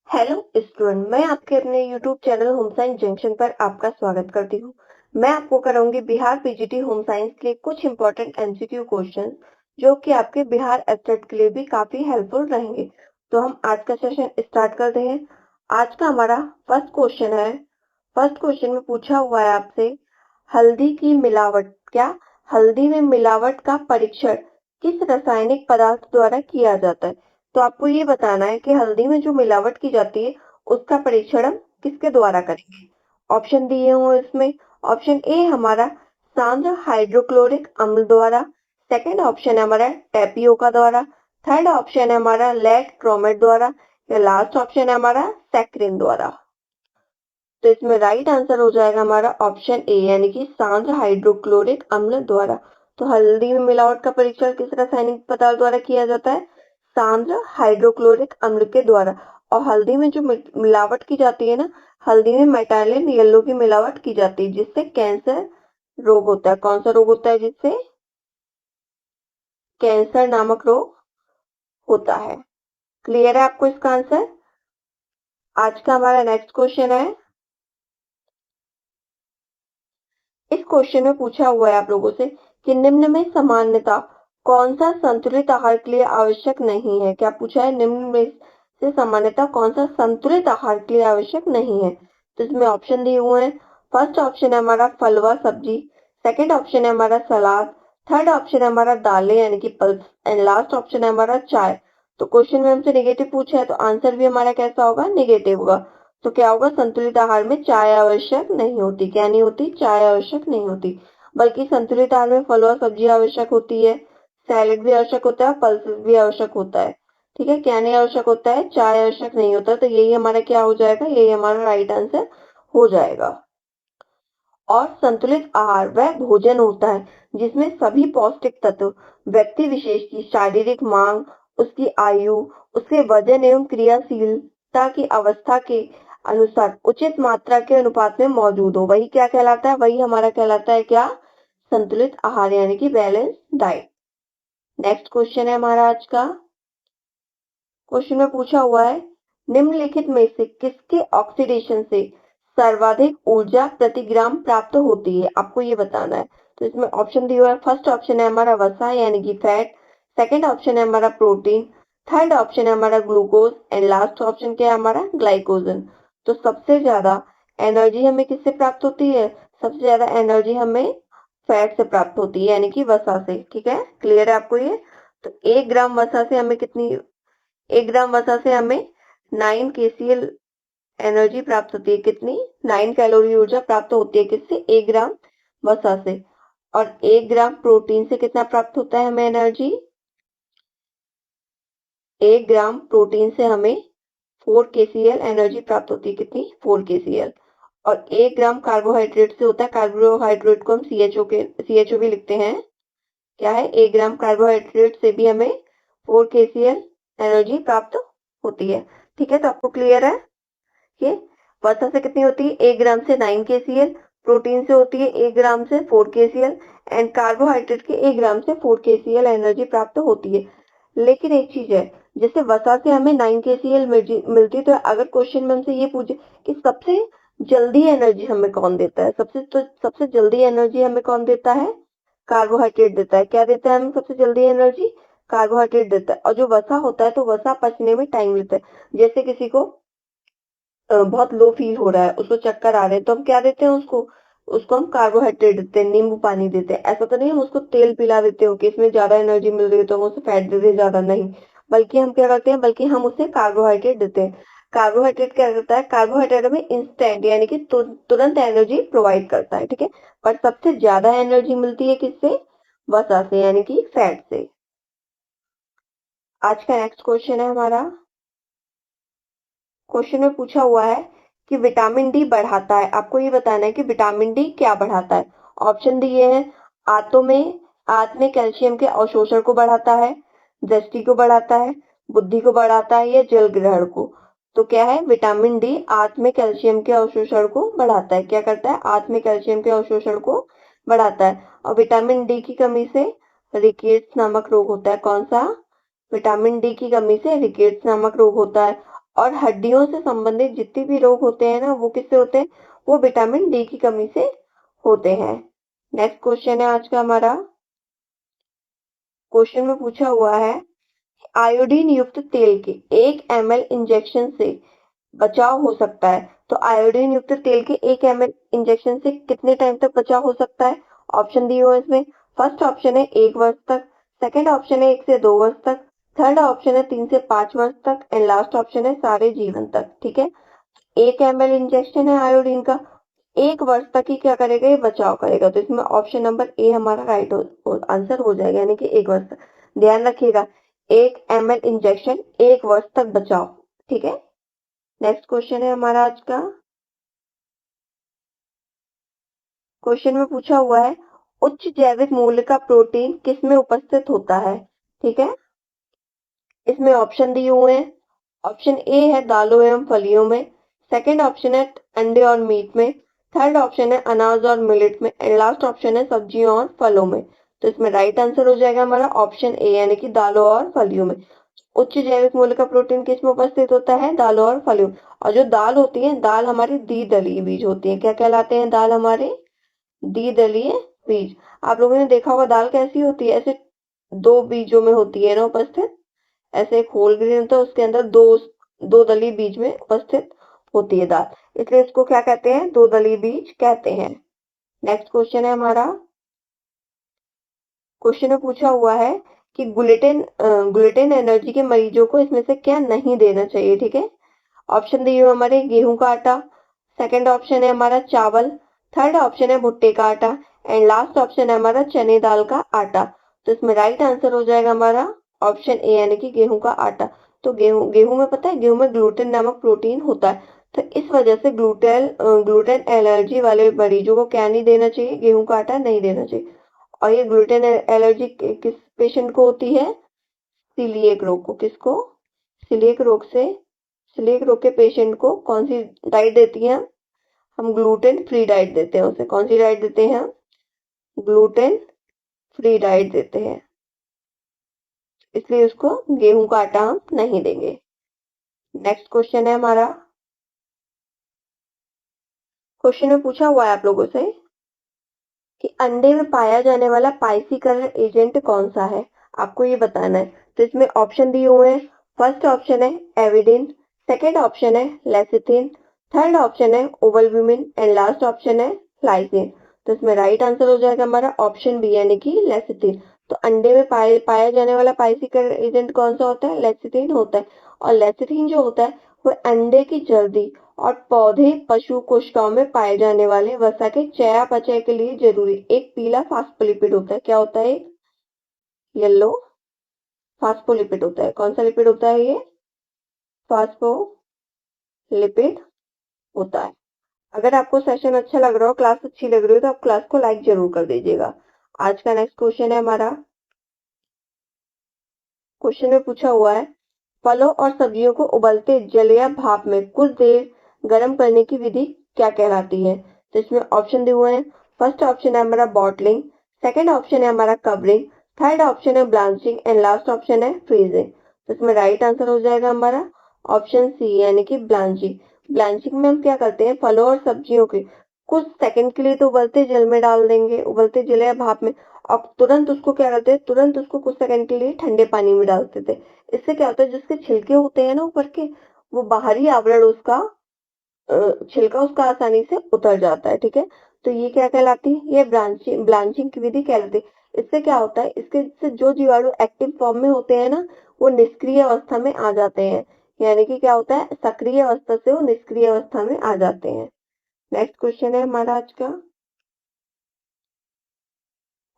Hello student, मैं आपके अपने YouTube channel home science junction पर आपका स्वागत करती हूँ। मैं आपको कराऊंगी बिहार पीजीटी होम साइंस के लिए कुछ इंपॉर्टेंट एमसीक्यू क्वेश्चन जो कि आपके बिहार एस्टेट के लिए भी काफी हेल्पफुल रहेंगे। तो हम आज का सेशन स्टार्ट करते हैं। आज का हमारा फर्स्ट क्वेश्चन है। फर्स्ट क्वेश्चन में पूछा हुआ है आपसे, हल्दी की मिलावट हल्दी में मिलावट का परीक्षण किस रासायनिक पदार्थ द्वारा किया जाता है? तो आपको ये बताना है कि हल्दी में जो मिलावट की जाती है उसका परीक्षण हम किसके द्वारा करेंगे। ऑप्शन दिए हुए इसमें। ऑप्शन ए हमारा सांद्र हाइड्रोक्लोरिक अम्ल द्वारा। सेकंड ऑप्शन है हमारा टेपियोका द्वारा। थर्ड ऑप्शन है हमारा लेड क्रोमेट द्वारा। या लास्ट ऑप्शन है हमारा सैक्रिन द्वारा। तो इसमें राइट आंसर हो जाएगा हमारा ऑप्शन ए यानी कि सांद्र हाइड्रोक्लोरिक अम्ल द्वारा। तो हल्दी में मिलावट का परीक्षण किस रासायनिक पदार्थ द्वारा किया जाता है? सांद्र हाइड्रोक्लोरिक अम्ल के द्वारा। और हल्दी में जो मिलावट की जाती है ना, हल्दी में मेटालियन येलो की मिलावट की जाती है जिससे कैंसर रोग होता है। कौन सा रोग होता है? जिससे कैंसर नामक रोग होता है। क्लियर है आपको इसका आंसर? आज का हमारा नेक्स्ट क्वेश्चन है। इस क्वेश्चन में पूछा हुआ है आप लोगों से कि निम्न में सामान्यता कौन सा संतुलित आहार के लिए आवश्यक नहीं है? क्या पूछा है? निम्न में से सामान्यता कौन सा संतुलित आहार के लिए आवश्यक नहीं है? तो इसमें ऑप्शन दिए हुए हैं। फर्स्ट ऑप्शन है हमारा फल व सब्जी। सेकंड ऑप्शन है हमारा सलाद। थर्ड ऑप्शन है हमारा दालें यानी कि पल्स। एंड लास्ट ऑप्शन है हमारा चाय। तो क्वेश्चन में हमसे नेगेटिव पूछा है तो आंसर भी हमारा कैसा होगा? नेगेटिव होगा। तो क्या होगा? संतुलित आहार में चाय आवश्यक नहीं होती। क्या नहीं होती? चाय आवश्यक नहीं होती। बल्कि संतुलित आहार में फल और सब्जी आवश्यक होती है, सैलेड भी आवश्यक होता है, पल्सेस भी आवश्यक होता है। ठीक है, क्या नहीं आवश्यक होता है? चाय आवश्यक नहीं होता। तो यही हमारा क्या हो जाएगा? यही हमारा राइट आंसर हो जाएगा। और संतुलित आहार वह भोजन होता है जिसमें सभी पौष्टिक तत्व व्यक्ति विशेष की शारीरिक मांग, उसकी आयु, उसके वजन एवं क्रियाशीलता की अवस्था के अनुसार उचित मात्रा के अनुपात में मौजूद हो। वही क्या कहलाता है? वही हमारा कहलाता है क्या? संतुलित आहार यानी कि बैलेंस डाइट। नेक्स्ट क्वेश्चन है हमारा आज का। क्वेश्चन में पूछा हुआ है, निम्नलिखित में से किसके ऑक्सीडेशन से सर्वाधिक ऊर्जा प्रति ग्राम प्राप्त होती है? आपको ये बताना है। तो इसमें ऑप्शन दिया हुआ है। फर्स्ट ऑप्शन है हमारा वसा यानी कि फैट। सेकंड ऑप्शन है हमारा प्रोटीन। थर्ड ऑप्शन है हमारा ग्लूकोज। एंड लास्ट ऑप्शन क्या है हमारा? ग्लाइकोजन। तो सबसे ज्यादा एनर्जी हमें किससे प्राप्त होती है? सबसे ज्यादा एनर्जी हमें फैट से प्राप्त होती है यानी कि वसा से। ठीक है, क्लियर है आपको ये? तो 1 ग्राम वसा से हमें कितनी 1 ग्राम वसा से हमें 9 केसीएल एनर्जी प्राप्त होती है। कितनी? 9 कैलोरी ऊर्जा प्राप्त होती है। किससे? 1 ग्राम वसा से। और 1 ग्राम प्रोटीन से कितना प्राप्त होता है हमें एनर्जी? 1 ग्राम प्रोटीन से हमें 4 केसीएल एनर्जी प्राप्त होती है। कितनी? 4 केसीएल। और 1 ग्राम कार्बोहाइड्रेट से होता है। कार्बोहाइड्रेट को हम सीएचओ भी लिखते हैं। क्या है? 1 ग्राम कार्बोहाइड्रेट से भी हमें 4 केसीएल एनर्जी प्राप्त होती है। ठीक है, तो आपको क्लियर है? ये वसा से कितनी होती है? 1 ग्राम से 9 केसीएल। प्रोटीन से होती है 1 ग्राम से 4 केसीएल। एंड कार्बोहाइड्रेट के 1 ग्राम से 4 केसीएल एनर्जी प्राप्त होती है। लेकिन एक चीज है, जैसे वसा से हमें 9 केसीएल मिलती, तो अगर क्वेश्चन में हमसे ये पूछे कि सबसे जल्दी एनर्जी हमें कौन देता है, सबसे जल्दी एनर्जी हमें कौन देता है? कार्बोहाइड्रेट देता है। क्या देता है हमें सबसे जल्दी एनर्जी? कार्बोहाइड्रेट देता है। और जो वसा होता है तो वसा पचने में टाइम लेता है। जैसे किसी को बहुत लो फील हो रहा है, उसको चक्कर आ रहे हैं, तो हम क्या देते हैं उसको? उसको हम कार्बोहाइड्रेट देते हैं, नींबू पानी देते हैं। ऐसा तो नहीं हम उसको तेल पिला देते हो कि इसमें ज्यादा एनर्जी मिल रही है तो हम उसे फैट दे दें, ज्यादा नहीं। बल्कि हम क्या करते हैं? बल्कि हम उसे कार्बोहाइड्रेट देते हैं। कार्बोहाइड्रेट क्या करता है? कार्बोहाइड्रेट हमें इंस्टेंट यानी कि तुरंत एनर्जी प्रोवाइड करता है। ठीक है, पर सबसे ज्यादा एनर्जी मिलती है किससे? वसा से यानी कि फैट से। आज का नेक्स्ट क्वेश्चन है हमारा। क्वेश्चन में पूछा हुआ है कि विटामिन डी बढ़ाता है। आपको ये बताना है कि विटामिन डी क्या बढ़ाता है। ऑप्शन दिए हैं। आंत में कैल्शियम के अवशोषण को बढ़ाता है, दृष्टि को बढ़ाता है, बुद्धि को बढ़ाता है, या जल ग्रहण को। तो क्या है? विटामिन डी आंत में कैल्शियम के अवशोषण को बढ़ाता है। क्या करता है? आंत में कैल्शियम के अवशोषण को बढ़ाता है। और विटामिन डी की कमी से रिकेट्स नामक रोग होता है। कौन सा? विटामिन डी की कमी से रिकेट्स नामक रोग होता है। और हड्डियों से संबंधित जितने भी रोग होते हैं ना वो किससे होते हैं, वो विटामिन डी की कमी से होते हैं। नेक्स्ट क्वेश्चन है आज का हमारा। क्वेश्चन में पूछा हुआ है आयोडीन युक्त तेल के 1 ml इंजेक्शन से बचाव हो सकता है। तो आयोडीन युक्त तेल के 1 ml इंजेक्शन से कितने टाइम तक बचाव हो सकता है? ऑप्शन दिए हुए इसमें। फर्स्ट ऑप्शन है 1 वर्ष तक, सेकंड ऑप्शन है 1 से 2 वर्ष तक, थर्ड ऑप्शन है 3 से 5 वर्ष तक एंड लास्ट ऑप्शन है सारे जीवन तक। ठीक है, 1 ml इंजेक्शन है आयोडीन का, 1 वर्ष तक ही क्या करेगा, ये बचाव करेगा। तो इसमें ऑप्शन नंबर ए हमारा राइट आंसर हो जाएगा, यानी कि 1 वर्ष तक। ध्यान रखिएगा, 1 ml इंजेक्शन 1 वर्ष तक बचाव। ठीक है, नेक्स्ट क्वेश्चन है हमारा आज का। क्वेश्चन में पूछा हुआ है उच्च जैविक मूल्य का प्रोटीन किसमें उपस्थित होता है? ठीक है, इसमें ऑप्शन दिए हुए हैं। ऑप्शन ए है दालों एवं फलियों में, सेकंड ऑप्शन है अंडे और मीट में, थर्ड ऑप्शन है अनाज और मिलेट में एंड लास्ट ऑप्शन है सब्जियों और फलों में। तो इसमें राइट आंसर हो जाएगा हमारा ऑप्शन ए, यानी कि दालों और फलियों में। उच्च जैविक मूल्य का प्रोटीन किस में उपस्थित होता है? दालों और फलियों। और जो दाल होती है, दाल हमारी द्विदलीय बीज होती है। क्या कहलाते हैं दाल हमारे? द्विदलीय बीज। आप लोगों ने देखा होगा दाल कैसी होती है, ऐसे 2 बीजों में होती है ना उपस्थित। ऐसे एक होल ग्रेन होता है, उसके अंदर दो दलीय बीज में उपस्थित होती है दाल, इसलिए इसको क्या कहते हैं? 2 दलीय बीज कहते हैं। नेक्स्ट क्वेश्चन है हमारा। क्वेश्चन में पूछा हुआ है कि ग्लूटेन एलर्जी के मरीजों को इसमें से क्या नहीं देना चाहिए? ठीक है, ऑप्शन दिए हुए हमारे गेहूं का आटा, सेकंड ऑप्शन है हमारा चावल, थर्ड ऑप्शन है भुट्टे का आटा एंड लास्ट ऑप्शन है हमारा चने दाल का आटा। तो इसमें राइट आंसर हो जाएगा हमारा ऑप्शन ए, यानी कि गेहूं का आटा। तो गेहूं गेहूं में पता है, गेहूं में ग्लूटेन नामक प्रोटीन होता है, तो इस वजह से ग्लूटेन एलर्जी वाले मरीजों को क्या नहीं देना चाहिए? गेहूं का आटा नहीं देना चाहिए। और ये ग्लूटेन एलर्जी किस पेशेंट को होती है? सीलिएक रोग को। किसको? सीलिएक रोग से, सीलिएक रोग के पेशेंट को कौन सी डाइट देती हैं? हम ग्लूटेन फ्री डाइट देते हैं उसे। कौन सी डाइट देते हैं हम? ग्लूटेन फ्री डाइट देते हैं, इसलिए उसको गेहूं का आटा हम नहीं देंगे। नेक्स्ट क्वेश्चन है हमारा। क्वेश्चन में पूछा हुआ है आप लोगों से कि अंडे में पाया जाने वाला पाइसीकरण एजेंट कौन सा है? आपको ये बताना है। तो इसमें ऑप्शन दिए हुए हैं। फर्स्ट ऑप्शन है एविडिन, सेकेंड ऑप्शन है लेसिथिन, थर्ड ऑप्शन है ओवल्ब्यूमिन एंड लास्ट ऑप्शन है लाइसिन। तो इसमें राइट आंसर हो जाएगा हमारा ऑप्शन बी, यानी कि लेसिथिन। तो अंडे में पाया जाने वाला पाइसीकरण एजेंट कौन सा होता है? लेसिथिन होता है। और लेसिथिन जो होता है वो अंडे की जल्दी और पौधे पशु कोशिकाओं में पाए जाने वाले वसा के चयापचय के लिए जरूरी एक पीला फास्फोलिपिड होता है। क्या होता है? येलो फास्फोलिपिड होता है। कौन सा लिपिड होता है ये? फास्फोलिपिड होता है। अगर आपको सेशन अच्छा लग रहा हो, क्लास अच्छी लग रही हो, तो आप क्लास को लाइक जरूर कर दीजिएगा। आज का नेक्स्ट क्वेश्चन है हमारा। क्वेश्चन में पूछा हुआ है फलों और सब्जियों को उबलते जल या भाप में कुछ देर गर्म करने की विधि क्या कहलाती है? तो इसमें ऑप्शन दिए हुए हैं। फर्स्ट ऑप्शन है हमारा बॉटलिंग, सेकंड ऑप्शन है हमारा कवरिंग, थर्ड ऑप्शन है ब्लांचिंग एंड लास्ट ऑप्शन है फ्रीजिंग। तो इसमें राइट आंसर हो जाएगा हमारा ऑप्शन सी, यानी कि ब्लांचिंग। ब्लांचिंग में हम क्या करते हैं, फलों और सब्जियों के कुछ सेकंड के लिए तो उबलते जल में डाल देंगे, उबलते जल या भाप में, और तुरंत उसको क्या करते हैं, तुरंत उसको कुछ सेकंड के लिए ठंडे पानी में डालते थे। इससे क्या होता है, जिसके छिलके होते हैं ना ऊपर के, वो बाहरी आवरण उसका छिलका उसका आसानी से उतर जाता है। ठीक है, तो ये क्या कहलाती है? ये ब्लांचिंग की विधि कहलाती है। इससे क्या होता है, इसके से जो जीवाणु एक्टिव फॉर्म में होते हैं ना, वो निष्क्रिय अवस्था में आ जाते हैं। यानी कि क्या होता है, सक्रिय अवस्था से वो निष्क्रिय अवस्था में आ जाते हैं। नेक्स्ट क्वेश्चन है हमारा आज का।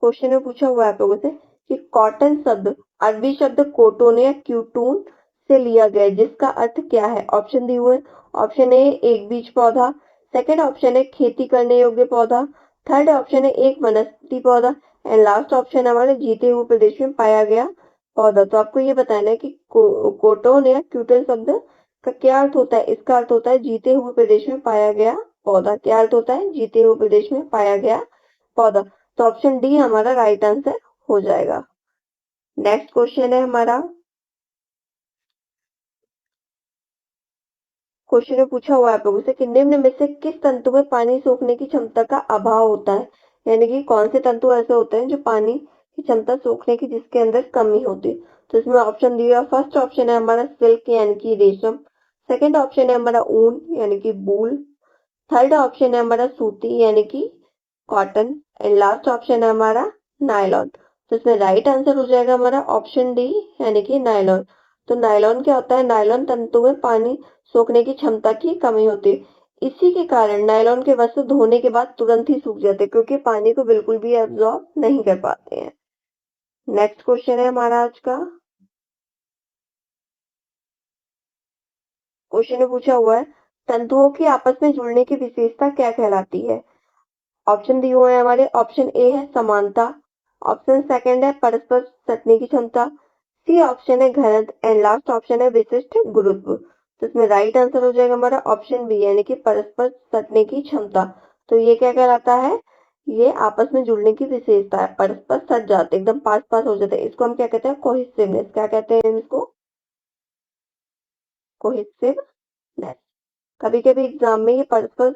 क्वेश्चन में पूछा हुआ है आप लोगों से कि कॉटन शब्द अरबी शब्द कोटोन या क्यूटून से लिया गया है, जिसका अर्थ क्या है? ऑप्शन दिए हुए। ऑप्शन ए एक बीज पौधा, सेकंड ऑप्शन है खेती करने योग्य पौधा, थर्ड ऑप्शन है एक वनस्पति पौधा एंड लास्ट ऑप्शन हमारे जीते हुए प्रदेश में पाया गया पौधा। तो आपको ये बताना है कि कोटोन या क्यूटोन शब्द का क्या अर्थ होता है? इसका अर्थ होता है जीते हुए प्रदेश में पाया गया पौधा। क्या अर्थ होता है? जीते हुए प्रदेश में पाया गया पौधा। तो ऑप्शन डी हमारा राइट आंसर हो जाएगा। नेक्स्ट क्वेश्चन है हमारा। क्वेश्चन में पूछा हुआ है आप लोगों से कि निम्न में से किस तंतु में पानी सोखने की क्षमता का अभाव होता है, यानी कि कौन से तंतु ऐसे होते हैं जो पानी की क्षमता सोखने की जिसके अंदर कमी होती है। तो इसमें ऑप्शन दिया, फर्स्ट ऑप्शन है हमारा सिल्क यानी कि रेशम, सेकंड ऑप्शन है हमारा ऊन यानी कि वूल, थर्ड ऑप्शन है हमारा सूती यानी कि कॉटन एंड लास्ट ऑप्शन है हमारा नायलॉन। तो इसमें राइट आंसर हो जाएगा हमारा ऑप्शन डी यानी कि नायलॉन। तो नायलॉन क्या होता है, नायलॉन तंतु में पानी सोखने की क्षमता की कमी होती है। इसी के कारण नायलॉन के वस्त्र धोने के बाद तुरंत ही सूख जाते हैं क्योंकि पानी को बिल्कुल भी एब्जॉर्ब नहीं कर पाते हैं। नेक्स्ट क्वेश्चन है हमारा आज का। क्वेश्चन में पूछा हुआ है तंतुओं की आपस में जुड़ने की विशेषता क्या कहलाती है। ऑप्शन दिए हुए हैं हमारे, ऑप्शन ए है समानता, ऑप्शन सेकंड है परस्पर सटने की क्षमता, सी ऑप्शन है घनत्व एंड लास्ट ऑप्शन है विशिष्ट गुरुत्व। तो इसमें राइट आंसर हो जाएगा हमारा ऑप्शन बी यानी कि परस्पर सटने की क्षमता। तो ये क्या कहलाता है, ये आपस में जुड़ने की विशेषता है, परस्पर सट जाते एकदम पास पास हो जाते हैं, इसको हम क्या कहते हैं, कोहेसिवनेस। क्या कहते हैं इसको, कोहेसिवनेस। कभी कभी एग्जाम में ये परस्पर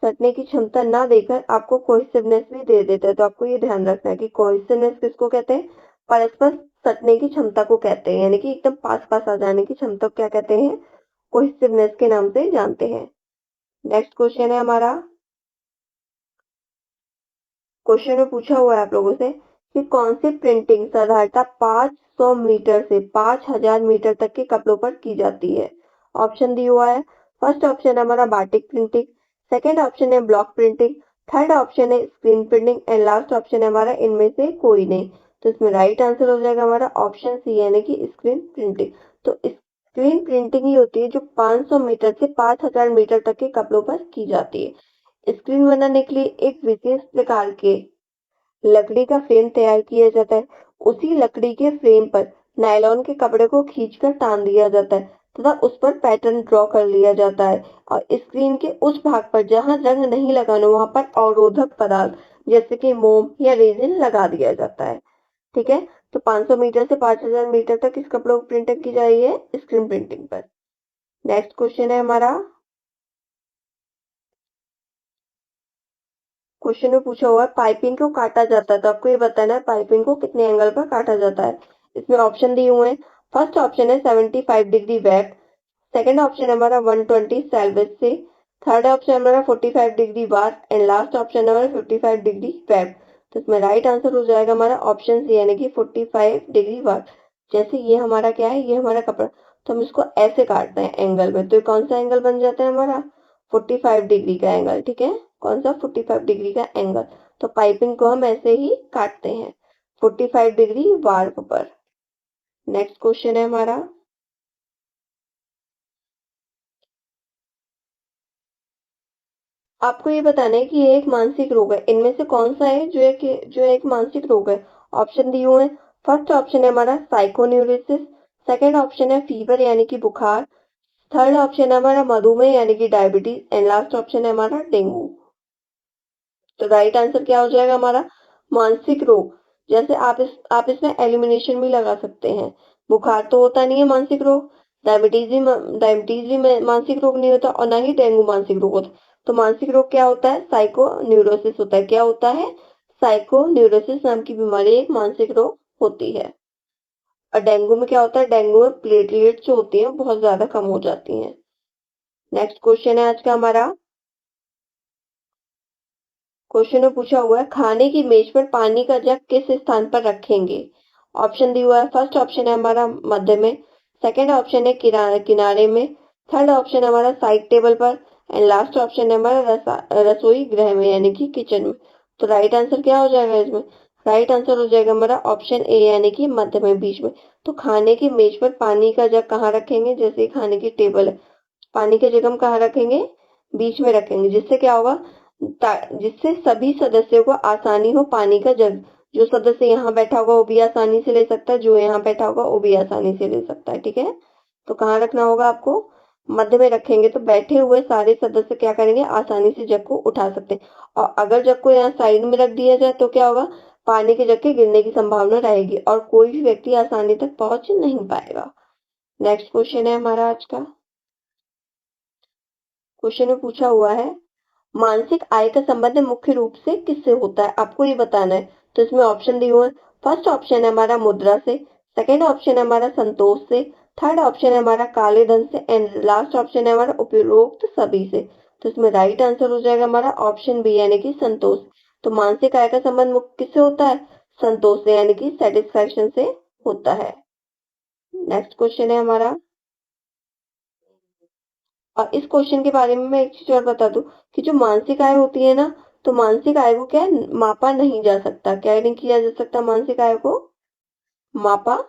सटने की क्षमता ना देकर आपको कोहेसिवनेस भी दे देता है, तो आपको ये ध्यान रखना है कि कोहेसिवनेस किसको कहते हैं, परस्पर सटने की क्षमता को कहते हैं, यानी कि एकदम पास पास आ जाने की क्षमता को क्या कहते हैं, कोहेसिवनेस के नाम से जानते हैं। नेक्स्ट क्वेश्चन है हमारा। क्वेश्चन में पूछा हुआ है आप लोगों से कि कौन सी प्रिंटिंग साधारणतः 500 मीटर से 5000 मीटर तक के कपड़ों पर की जाती है। ऑप्शन दिया हुआ है, फर्स्ट ऑप्शन है हमारा बाटिक प्रिंटिंग, सेकंड ऑप्शन है ब्लॉक प्रिंटिंग, थर्ड ऑप्शन है screen printing and last option है हमारा इनमें से कोई नहीं। तो इसमें राइट आंसर हो जाएगा हमारा ऑप्शन सी यानी कि स्क्रीन प्रिंटिंग। तो स्क्रीन प्रिंटिंग ही होती है जो 500 मीटर से 5000 मीटर तक के कपड़ों पर की जाती है। स्क्रीन बनाने के लिए एक विशेष प्रकार के लकड़ी का फ्रेम तैयार किया जाता है, उसी लकड़ी के फ्रेम पर नायलॉन के कपड़े को खींचकर तान दिया जाता है तथा उस पर पैटर्न ड्रॉ कर लिया जाता है और स्क्रीन के उस भाग पर जहां रंग नहीं लगाना वहां पर अवरोधक पदार्थ जैसे कि मोम या रेजिन लगा दिया जाता है। ठीक है, तो 500 मीटर से 5000 मीटर तक इस कपड़ों की प्रिंटिंग की जा रही है स्क्रीन प्रिंटिंग पर। नेक्स्ट क्वेश्चन है हमारा। क्वेश्चन में पूछा हुआ है पाइपिंग को काटा जाता है, तो आपको ये बताना है पाइपिंग को कितने एंगल पर काटा जाता है। इसमें ऑप्शन दिए हुए हैं, फर्स्ट ऑप्शन है 75 डिग्री वेब, सेकंड ऑप्शन है हमारा 120 सेल्वेज से, थर्ड ऑप्शन है हमारा 45 degree war and last option है हमारा 55 डिग्री वेब। तो इसमें राइट आंसर हो जाएगा हमारा ऑप्शन सी यानी कि 45 डिग्री वार। जैसे ये हमारा क्या है, ये हमारा कपड़ा, तो हम इसको ऐसे काटते हैं एंगल में, तो ये कौन सा एंगल बन जाता है हमारा 45 डिग्री का एंगल। ठीक है, कौन सा 45 डिग्री का एंगल। तो पाइपिंग को हम ऐसे ही काटते हैं 45 डिग्री वार्प पर। नेक्स्ट क्वेश्चन है हमारा। आपको ये बताना है कि ये एक मानसिक रोग है, इनमें से कौन सा है जो एक मानसिक रोग है। ऑप्शन दिए हुए हैं, फर्स्ट ऑप्शन है हमारा साइकोन्यूरोसिस, सेकंड ऑप्शन है फीवर यानी कि बुखार, थर्ड ऑप्शन है हमारा मधुमेह यानी कि डायबिटीज एंड लास्ट ऑप्शन है हमारा डेंगू। तो राइट आंसर क्या हो जाएगा हमारा मानसिक रोग। जैसे आप इसमें एलिमिनेशन भी लगा सकते हैं, बुखार तो होता नहीं है मानसिक रोग, डायबिटीज भी मानसिक रोग नहीं होता और ना ही डेंगू मानसिक रोग होता। तो मानसिक रोग क्या होता है, साइको न्यूरोसिस होता है। क्या होता है, साइको न्यूरोसिस नाम की बीमारी एक मानसिक रोग होती है। और डेंगू में क्या होता है, डेंगू में प्लेटलेट जो होती है बहुत ज्यादा कम हो जाती है। नेक्स्ट क्वेश्चन है आज का हमारा। क्वेश्चन में पूछा हुआ है खाने की मेज पर पानी का जग किस स्थान पर रखेंगे। ऑप्शन दिया हुआ है, फर्स्ट ऑप्शन है हमारा मध्य में, सेकंड ऑप्शन है किनारे में, थर्ड ऑप्शन है हमारा साइड टेबल पर एंड लास्ट ऑप्शन है हमारा रसोई गृह में यानी कि किचन में। तो राइट आंसर क्या हो जाएगा इसमें, राइट आंसर हो जाएगा हमारा ऑप्शन ए यानी कि मध्य में, बीच में। तो खाने की मेज पर पानी का जग कहाँ रखेंगे, जैसे खाने की टेबल है, पानी के जग हम कहाँ रखेंगे, बीच में रखेंगे, जिससे क्या होगा, जिससे सभी सदस्यों को आसानी हो पानी का जग, जो सदस्य यहाँ बैठा होगा वो भी आसानी से ले सकता है, जो यहाँ बैठा होगा वो भी आसानी से ले सकता है। ठीक है, तो कहाँ रखना होगा आपको, मध्य में रखेंगे, तो बैठे हुए सारे सदस्य क्या करेंगे, आसानी से जग को उठा सकते हैं। और अगर जग को यहाँ साइड में रख दिया जाए तो क्या होगा, पानी के जग के गिरने की संभावना रहेगी और कोई भी व्यक्ति आसानी तक पहुंच नहीं पाएगा। नेक्स्ट क्वेश्चन है हमारा आज का। क्वेश्चन में पूछा हुआ है मानसिक आय का संबंध मुख्य रूप से किससे होता है, आपको ये बताना है। तो इसमें ऑप्शन दिए हुए हैं। फर्स्ट ऑप्शन है हमारा मुद्रा से, सेकंड ऑप्शन है हमारा संतोष से, थर्ड ऑप्शन है हमारा काले धन से एंड लास्ट ऑप्शन है हमारा उपरोक्त सभी से। तो इसमें राइट आंसर हो जाएगा हमारा ऑप्शन बी यानी कि संतोष। तो मानसिक आय का संबंध मुख्य किससे होता है, संतोष से यानी कि सेटिस्फैक्शन से होता है। नेक्स्ट क्वेश्चन है हमारा, और इस क्वेश्चन के बारे में मैं एक चीज और बता दूं कि जो मानसिक आय होती है ना, तो मानसिक आय को क्या है, मापा नहीं जा सकता। क्या नहीं किया जा सकता, मानसिक आय को मापा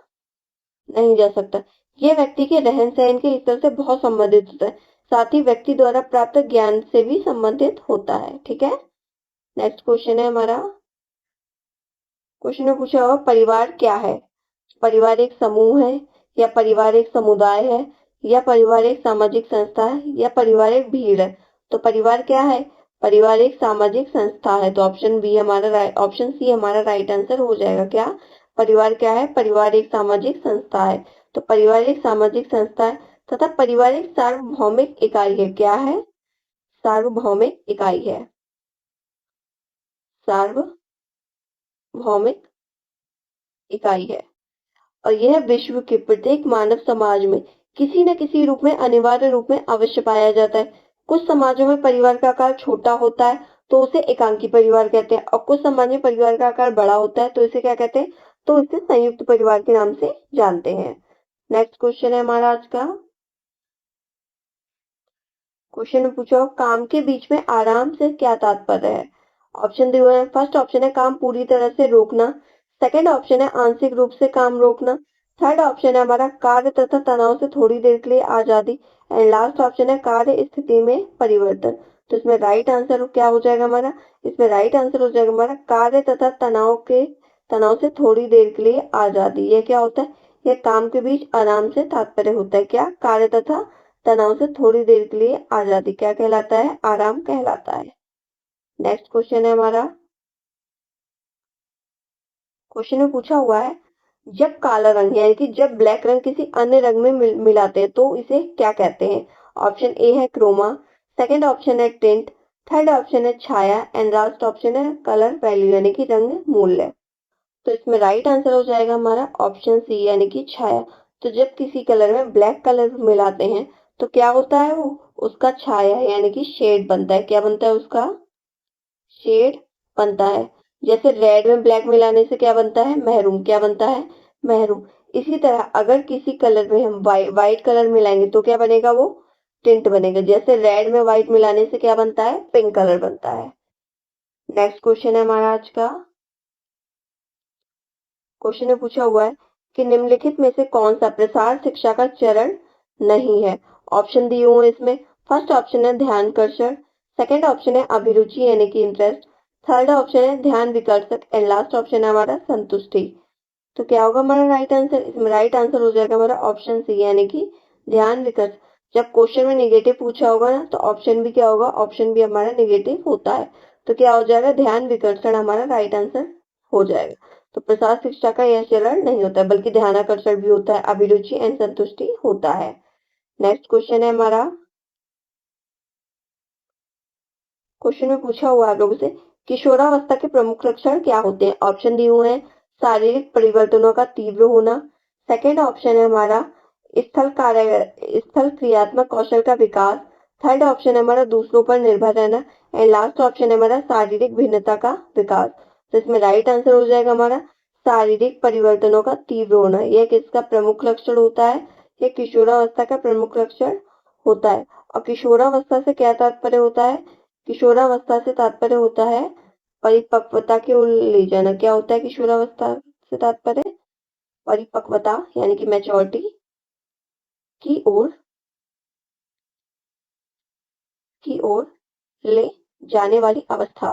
नहीं जा सकता। ये व्यक्ति के रहन सहन के स्तर से बहुत संबंधित होता है, साथ ही व्यक्ति द्वारा प्राप्त ज्ञान से भी संबंधित होता है। ठीक है। नेक्स्ट क्वेश्चन है हमारा, क्वेश्चन में पूछा हुआ परिवार क्या है। परिवार एक समूह है, या परिवार एक समुदाय है, या परिवार एक सामाजिक संस्था है, या परिवार एक भीड़ है। तो परिवार क्या है, परिवार एक सामाजिक संस्था है। तो ऑप्शन बी हमारा ऑप्शन सी हमारा राइट आंसर हो जाएगा। क्या, परिवार क्या है, परिवार एक सामाजिक संस्था है। तो परिवार एक सामाजिक संस्था है तथा परिवार एक सार्वभौमिक इकाई है। क्या है, सार्वभौमिक इकाई है, सार्वभौमिक इकाई है। और यह विश्व के प्रत्येक मानव समाज में किसी न किसी रूप में अनिवार्य रूप में अवश्य पाया जाता है। कुछ समाजों में परिवार का आकार छोटा होता है तो उसे एकांकी परिवार कहते हैं, और कुछ समाज में परिवार का आकार बड़ा होता है तो इसे क्या कहते हैं, तो इसे संयुक्त परिवार के नाम से जानते हैं। नेक्स्ट क्वेश्चन है हमारा आज का, क्वेश्चन में पूछा काम के बीच में आराम से क्या तात्पर्य है। ऑप्शन दिए हुए हैं। फर्स्ट ऑप्शन है काम पूरी तरह से रोकना, सेकंड ऑप्शन है आंशिक रूप से काम रोकना, थर्ड ऑप्शन है हमारा कार्य तथा तनाव से थोड़ी देर के लिए आजादी एंड लास्ट ऑप्शन है कार्य स्थिति में परिवर्तन। तो इसमें राइट आंसर क्या हो जाएगा हमारा, इसमें राइट आंसर हो जाएगा हमारा कार्य तथा तनाव से थोड़ी देर के लिए आजादी। यह क्या होता है, यह काम के बीच आराम से तात्पर्य होता है। क्या, कार्य तथा तनाव से थोड़ी देर के लिए आजादी क्या कहलाता है, आराम कहलाता है। नेक्स्ट क्वेश्चन है हमारा, क्वेश्चन में पूछा हुआ है जब काला रंग यानी कि जब ब्लैक रंग किसी अन्य रंग में मिलाते हैं तो इसे क्या कहते हैं। ऑप्शन ए है क्रोमा, सेकंड ऑप्शन है टिंट, थर्ड ऑप्शन है छाया एंड लास्ट ऑप्शन है कलर वैल्यू यानी कि रंग मूल्य। तो इसमें राइट आंसर हो जाएगा हमारा ऑप्शन सी यानी कि छाया। तो जब किसी कलर में ब्लैक कलर मिलाते हैं तो क्या होता है, वो उसका छाया यानी कि शेड बनता है। क्या बनता है, उसका शेड बनता है। जैसे रेड में ब्लैक मिलाने से क्या बनता है, मैरून। क्या बनता है, मैरून। इसी तरह अगर किसी कलर में हम व्हाइट कलर मिलाएंगे तो क्या बनेगा, वो टिंट बनेगा। जैसे रेड में व्हाइट मिलाने से क्या बनता है, पिंक कलर बनता है। नेक्स्ट क्वेश्चन है हमारा आज का, क्वेश्चन में पूछा हुआ है कि निम्नलिखित में से कौन सा प्रसार शिक्षा का चरण नहीं है। ऑप्शन दिए हुए हैं इसमें। फर्स्ट ऑप्शन है ध्यानकर्षण, सेकंड ऑप्शन है अभिरुचि यानी कि इंटरेस्ट, थर्ड ऑप्शन है ध्यान विकर्षक एंड लास्ट ऑप्शन है हमारा संतुष्टि। तो क्या होगा हमारा राइट आंसर, इसमें राइट आंसर हो जाएगा हमारा ऑप्शन सी यानी कि ध्यान विकर्षक। जब क्वेश्चन में नेगेटिव पूछा होगा ना तो ऑप्शन भी क्या होगा, ऑप्शन भी हमारा नेगेटिव होता है। तो क्या हो जाएगा, ध्यान विकर्षण हमारा राइट आंसर हो जाएगा। तो प्रसार शिक्षा का यह चरण नहीं होता है बल्कि ध्यानाकर्षण भी होता है, अभिरुचि एंड संतुष्टि होता है। नेक्स्ट क्वेश्चन है हमारा, क्वेश्चन में पूछा हुआ है आप लोगों से किशोरावस्था के प्रमुख लक्षण क्या होते हैं। ऑप्शन दिए हुए हैं शारीरिक परिवर्तनों का तीव्र होना, सेकंड ऑप्शन है हमारा स्थल क्रियात्मक कौशल का विकास, थर्ड ऑप्शन है हमारा दूसरों पर निर्भर रहना एंड लास्ट ऑप्शन है हमारा शारीरिक भिन्नता का विकास। तो इसमें राइट आंसर हो जाएगा हमारा शारीरिक परिवर्तनों का तीव्र होना। यह किसका प्रमुख लक्षण होता है, यह किशोरावस्था का प्रमुख लक्षण होता है। और किशोरावस्था से क्या तात्पर्य होता है, किशोरावस्था से तात्पर्य होता है परिपक्वता की ओर ले जाना। क्या होता है किशोरावस्था से तात्पर्य, परिपक्वता यानी कि मैच्योरिटी की ओर ले जाने वाली अवस्था।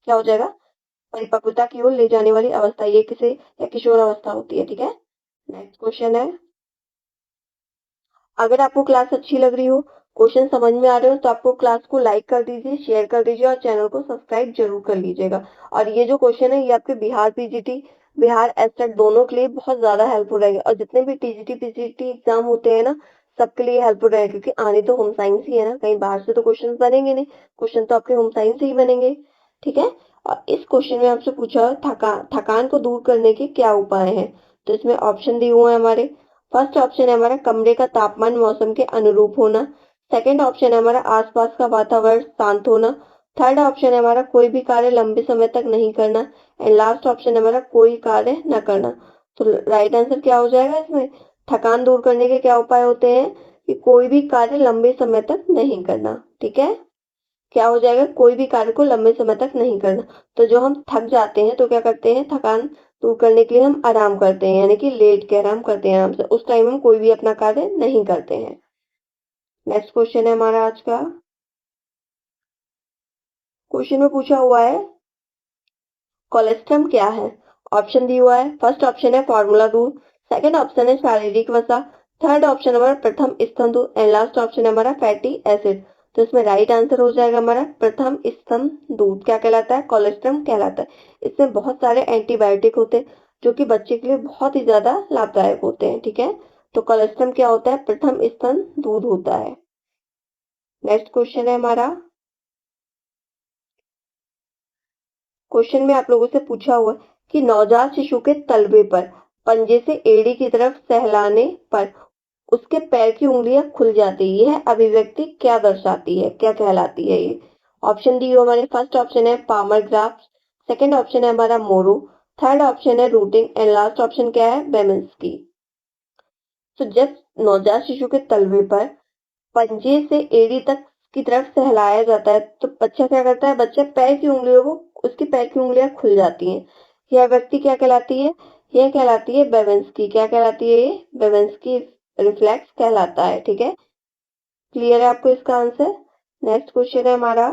क्या हो जाएगा, परिपक्वता की ओर ले जाने वाली अवस्था, ये किसे या किशोरावस्था होती है। ठीक है। नेक्स्ट क्वेश्चन है, अगर आपको क्लास अच्छी लग रही हो, क्वेश्चन समझ में आ रहे हो तो आपको क्लास को लाइक कर दीजिए, शेयर कर दीजिए और चैनल को सब्सक्राइब जरूर कर लीजिएगा। और ये जो क्वेश्चन है ये आपके बिहार पीजीटी, बिहार एस्टेट दोनों के लिए बहुत ज्यादा हेल्पफुल रहेंगे। और जितने भी टीजीटी पीजीटी एग्जाम होते हैं ना, सबके लिए हेल्पफुल रहेगा, क्योंकि आने तो होम साइंस ही है ना, कहीं बाहर से तो क्वेश्चन बनेंगे नहीं, क्वेश्चन तो आपके होम साइंस से ही बनेंगे। ठीक है, और इस क्वेश्चन में आपसे पूछा थकान को दूर करने के क्या उपाय हैं। तो इसमें ऑप्शन दिए हुए हैं हमारे। फर्स्ट ऑप्शन है हमारा कमरे का तापमान मौसम के अनुरूप होना। सेकंड ऑप्शन है हमारा आसपास का वातावरण शांत होना। थर्ड ऑप्शन है हमारा कोई भी कार्य लंबे समय तक नहीं करना। एंड लास्ट ऑप्शन है हमारा कोई कार्य न करना। तो राइट आंसर क्या हो जाएगा इसमें, थकान दूर करने के क्या उपाय होते हैं कि कोई भी कार्य लंबे समय तक नहीं करना। ठीक है, क्या हो जाएगा, कोई भी कार्य को लंबे समय तक नहीं करना। तो जो हम थक जाते हैं तो क्या करते हैं, थकान दूर करने के लिए हम आराम करते हैं, यानी कि लेट के आराम करते हैं आराम से, उस टाइम हम कोई भी अपना कार्य नहीं करते हैं। नेक्स्ट क्वेश्चन है हमारा आज का। क्वेश्चन में पूछा हुआ है कोलेस्ट्रम क्या है। ऑप्शन दिया हुआ है। फर्स्ट ऑप्शन है फार्मूला दूध। सेकंड ऑप्शन है शारीरिक वसा। थर्ड ऑप्शन हमारा प्रथम स्तन दूध। एंड लास्ट ऑप्शन है हमारा फैटी एसिड। तो इसमें राइट आंसर हो जाएगा हमारा प्रथम स्तन दूध। क्या कहलाता है, कोलेस्ट्रम कहलाता है। इसमें बहुत सारे एंटीबायोटिक होते हैं जो कि बच्चे के लिए बहुत ही ज्यादा लाभदायक होते हैं। ठीक है, तो कोलेस्ट्रम क्या होता है, प्रथम स्तन दूध होता है। नेक्स्ट क्वेश्चन है हमारा। क्वेश्चन में आप लोगों से पूछा हुआ है कि नवजात शिशु के तलवे पर पंजे से एड़ी की तरफ सहलाने पर उसके पैर की उंगलियां खुल जाती है, यह अभिव्यक्ति क्या दर्शाती है, क्या कहलाती है ये। ऑप्शन दी हो हमारे। फर्स्ट ऑप्शन है पामर ग्राफ। सेकंड ऑप्शन है हमारा मोरो। थर्ड ऑप्शन है रूटिंग। एंड लास्ट ऑप्शन क्या है, बेमिंस्की। तो जब नवजात शिशु के तलवे पर पंजे से एड़ी तक की तरफ सहलाया जाता है तो बच्चा क्या करता है, बच्चा पैर की उंगलियों को, उसकी पैर की उंगलियां खुल जाती हैं। यह व्यक्ति क्या कहलाती है, यह कहलाती है बेवेंस्की। क्या कहलाती है, ये बेवेंस्की रिफ्लेक्स कहलाता है। ठीक है, क्लियर है आपको इसका आंसर। नेक्स्ट क्वेश्चन है हमारा।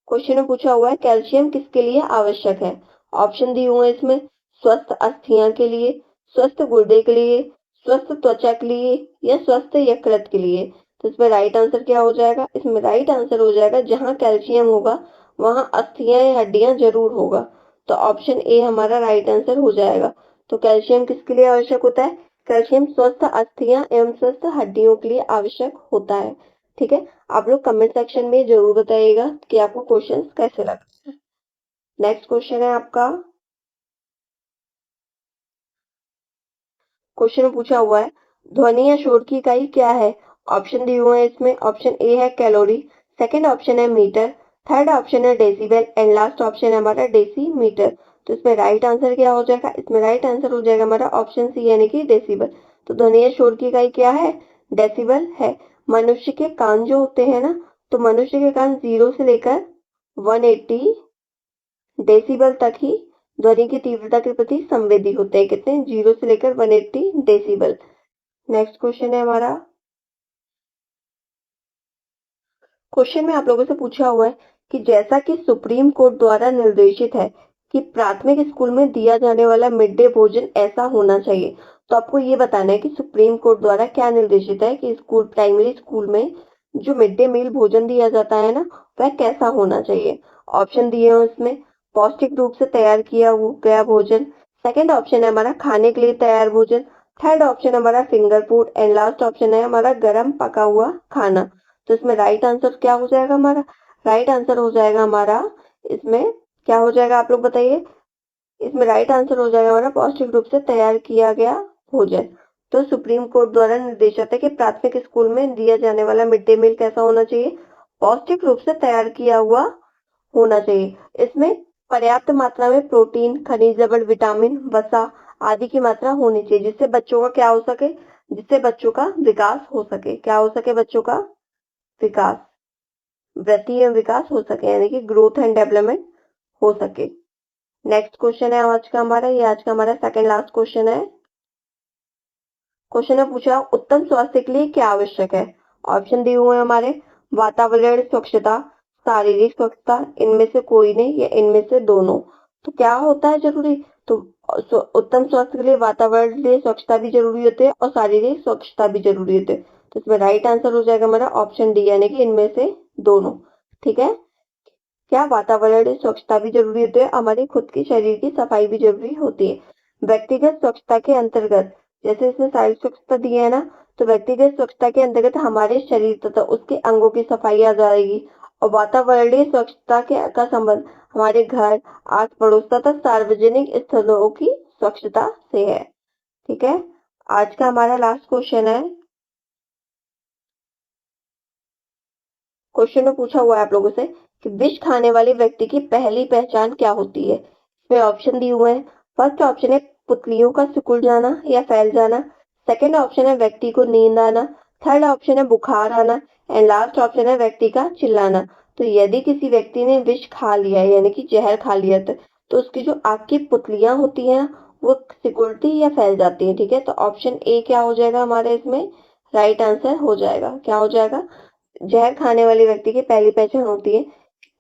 क्वेश्चन में पूछा हुआ है कैल्शियम किसके लिए आवश्यक है। ऑप्शन दिए हुए हैं इसमें। स्वस्थ अस्थियां के लिए, स्वस्थ गुर्दे के लिए, स्वस्थ त्वचा के लिए, या स्वस्थ यकृत के लिए। तो इसमें राइट आंसर क्या हो जाएगा, इसमें राइट आंसर हो जाएगा जहां कैल्शियम होगा वहां अस्थियां या हड्डियां जरूर होगा। तो ऑप्शन ए हमारा राइट आंसर हो जाएगा। तो कैल्शियम किसके लिए आवश्यक होता है, कैल्शियम स्वस्थ अस्थियां एवं स्वस्थ हड्डियों के लिए आवश्यक होता है। ठीक है, आप लोग कमेंट सेक्शन में जरूर बताइएगा कि आपको क्वेश्चंस कैसे लगे। नेक्स्ट क्वेश्चन है आपका। क्वेश्चन में पूछा हुआ है ध्वनि या शोर की इकाई क्या है। ऑप्शन दिए हुए हैं इसमें। ऑप्शन ए है कैलोरी। सेकंड ऑप्शन है मीटर। थर्ड ऑप्शन है डेसिबल। एंड लास्ट ऑप्शन है हमारा डेसीमीटर। तो इसमें राइट आंसर क्या हो जाएगा, इसमें राइट आंसर हो जाएगा हमारा ऑप्शन सी यानी कि डेसिबल। तो ध्वनि या शोर की इकाई क्या है, डेसिबल है। मनुष्य के कान जो होते हैं ना, तो मनुष्य के कान 0 से लेकर 180 डेसिबल तक ही ध्वनि की तीव्रता के प्रति संवेदी होते हैं। कितने, 0 से लेकर 180 डेसिबल। नेक्स्ट क्वेश्चन है हमारा। क्वेश्चन में आप लोगों से पूछा हुआ है कि जैसा कि सुप्रीम कोर्ट द्वारा निर्देशित है कि प्राथमिक स्कूल में दिया जाने वाला मिड डे भोजन ऐसा होना चाहिए। तो आपको ये बताना है कि सुप्रीम कोर्ट द्वारा क्या निर्देशित है कि स्कूल, प्राइमरी स्कूल में जो मिड डे मील भोजन दिया जाता है ना, वह कैसा होना चाहिए। ऑप्शन दिए हैं उसमें। पौष्टिक रूप से तैयार किया गया भोजन। सेकंड ऑप्शन है हमारा खाने के लिए तैयार भोजन। थर्ड ऑप्शन हमारा finger food. And last option है हमारा गर्म पका हुआ खाना। तो इसमें राइट आंसर क्या हो जाएगा हमारा, राइट आंसर हो जाएगा हमारा इसमें क्या हो जाएगा, आप लोग बताइए। इसमें राइट आंसर हो जाएगा हमारा पौष्टिक रूप से तैयार किया गया भोजन। तो सुप्रीम कोर्ट द्वारा निर्देशित है कि प्राथमिक स्कूल में दिया जाने वाला मिड डे मील कैसा होना चाहिए, पौष्टिक रूप से तैयार किया हुआ होना चाहिए। इसमें पर्याप्त मात्रा में प्रोटीन, खनिज लवण, विटामिन, वसा आदि की मात्रा होनी चाहिए, जिससे बच्चों का क्या हो सके, जिससे बच्चों का विकास हो सके। क्या हो सके, बच्चों का विकास, वृद्धि एवं विकास हो सके, यानी कि ग्रोथ एंड डेवलपमेंट हो सके। नेक्स्ट क्वेश्चन है आज का हमारा, ये आज का हमारा सेकंड लास्ट क्वेश्चन है। क्वेश्चन में पूछा उत्तम स्वास्थ्य के लिए क्या आवश्यक है। ऑप्शन दिए हुए हैं हमारे। वातावरण स्वच्छता, शारीरिक स्वच्छता, इनमें से कोई नहीं या इनमें से दोनों। तो क्या होता है जरूरी, तो उत्तम स्वास्थ्य के लिए वातावरण के लिए स्वच्छता भी जरूरी होती है और शारीरिक स्वच्छता भी जरूरी होती है। तो इसमें राइट आंसर हो जाएगा हमारा ऑप्शन डी यानी कि इनमें से दोनों। ठीक है, क्या वातावरण स्वच्छता भी जरूरी होती है, हमारी खुद की शरीर की सफाई भी जरूरी होती है। व्यक्तिगत स्वच्छता के अंतर्गत जैसे इसमें शारीरिक स्वच्छता दी है ना, तो व्यक्तिगत स्वच्छता के अंतर्गत हमारे शरीर तथा उसके अंगों की सफाई आ जाएगी। और वातावरणीय स्वच्छता का संबंध हमारे घर, आस पड़ोस तथा सार्वजनिक स्थलों की स्वच्छता से है। ठीक है, आज का हमारा लास्ट क्वेश्चन है। क्वेश्चन में पूछा हुआ है आप लोगों से कि विष खाने वाले व्यक्ति की पहली पहचान क्या होती है। इसमें ऑप्शन दिए हुए हैं। फर्स्ट ऑप्शन है पुतलियों का सिकुड़ जाना या फैल जाना। सेकंड ऑप्शन है व्यक्ति को नींद आना। थर्ड ऑप्शन है बुखार आना। एंड लास्ट ऑप्शन है व्यक्ति का चिल्लाना। तो यदि किसी व्यक्ति ने विष खा लिया है, यानी कि जहर खा लिया, तो उसकी जो आग की पुतलियां होती हैं वो सिकुड़ती या फैल जाती है। ठीक है, तो ऑप्शन ए क्या हो जाएगा हमारे इसमें राइट आंसर हो जाएगा। क्या हो जाएगा? जहर खाने वाले व्यक्ति की पहली पहचान होती है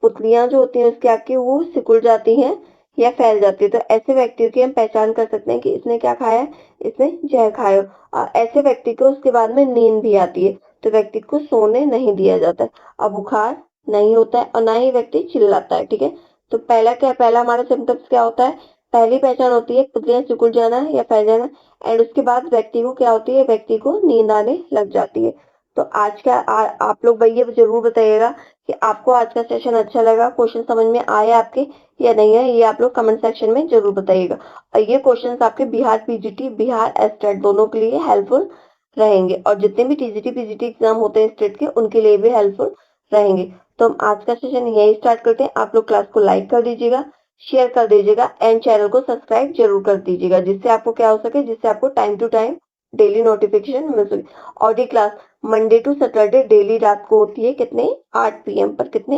पुतलियां जो होती हैं उसके आग की वो सिकुड़ जाती हैं या फैल जाती है। तो ऐसे व्यक्ति की हम पहचान कर सकते हैं कि इसने क्या खाया है, इसने जहर खाया। और ऐसे व्यक्ति को उसके बाद में नींद भी आती है, तो व्यक्ति को सोने नहीं दिया जाता है। और बुखार नहीं होता है और ना ही व्यक्ति चिल्लाता है। ठीक है, तो पहला हमारा सिम्टम्स क्या होता है? पहली पहचान होती है पुतलियां सिकुड़ जाना या फैल जाना। एंड उसके बाद व्यक्ति को क्या होती है? व्यक्ति को नींद आने लग जाती है। तो आज का आप लोग भैया जरूर बताइएगा कि आपको आज का सेशन अच्छा लगा, क्वेश्चन समझ में आए आपके या नहीं है, ये आप लोग कमेंट सेक्शन में जरूर बताइएगा। और ये क्वेश्चंस आपके बिहार पीजीटी, बिहार एस्टेट दोनों के लिए हेल्पफुल रहेंगे और जितने भी टीजीटी पीजीटी एग्जाम होते हैं स्टेट के उनके लिए भी हेल्पफुल रहेंगे। तो हम आज का सेशन यही स्टार्ट करते हैं। आप लोग क्लास को लाइक कर दीजिएगा, शेयर कर दीजिएगा एंड चैनल को सब्सक्राइब जरूर कर दीजिएगा, जिससे आपको क्या हो सके, जिससे आपको time to time daily notification मिल सके। और ये class Monday to Saturday daily रात को होती है, कितने 8 PM पर, कितने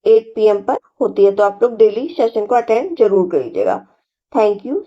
8 PM पर होती है। तो आप लोग डेली सेशन को अटेंड जरूर करिएगा। Thank you.